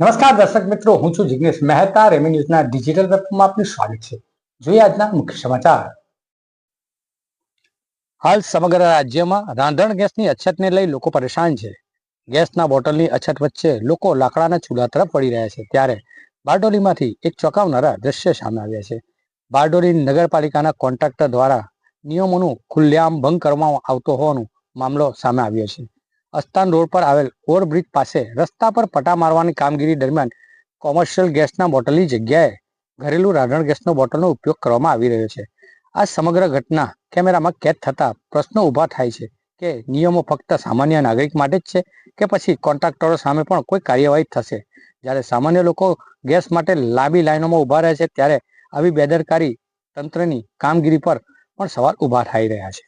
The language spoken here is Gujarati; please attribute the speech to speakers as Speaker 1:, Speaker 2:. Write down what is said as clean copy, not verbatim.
Speaker 1: નમસ્કાર દર્શક મિત્રો, હું છું જિગ્નેશ મહેતા. રેમી ન્યૂઝના ડિજિટલ વેબમાં આપનું સ્વાગત છે. જોઈએ આજના મુખ્ય સમાચાર. હાલ સમગ્ર રાજ્યમાં રાંધણ ગેસની અછતને લઈ લોકો પરેશાન છે. ગેસના બોટલની અછત વચ્ચે લોકો લાકડાના ચૂલા તરફ વળી રહ્યા છે. ત્યારે બારડોલીમાંથી એક ચોંકાવનારા દ્રશ્ય સામે આવ્યા છે. બારડોલી નગરપાલિકાના કોન્ટ્રાક્ટર દ્વારા નિયમોનું ખુલ્લેઆમ ભંગ કરવામાં આવતો હોવાનો મામલો સામે આવ્યો છે. અસ્તાન રોડ પર આવેલ ઓવરબ્રિજ પાસે રસ્તા પર પટા મારવાની કામગીરી દરમિયાન કોમર્શિયલ ગેસના બોટલની જગ્યાએ ઘરેલું રાંધણ ગેસનો બોટલનો ઉપયોગ કરવામાં આવી રહ્યો છે. આ સમગ્ર ઘટના કેમેરામાં કેદ થતા પ્રશ્નો ઊભા થાય છે કે નિયમો ફક્ત સામાન્ય નાગરિક માટે જ છે કે પછી કોન્ટ્રાક્ટરો સામે પણ કોઈ કાર્યવાહી થશે. જ્યારે સામાન્ય લોકો ગેસ માટે લાંબી લાઈનોમાં ઊભા રહે છે ત્યારે આવી બેદરકારી તંત્રની કામગીરી પર પણ સવાલ ઊભા થઈ રહ્યા છે.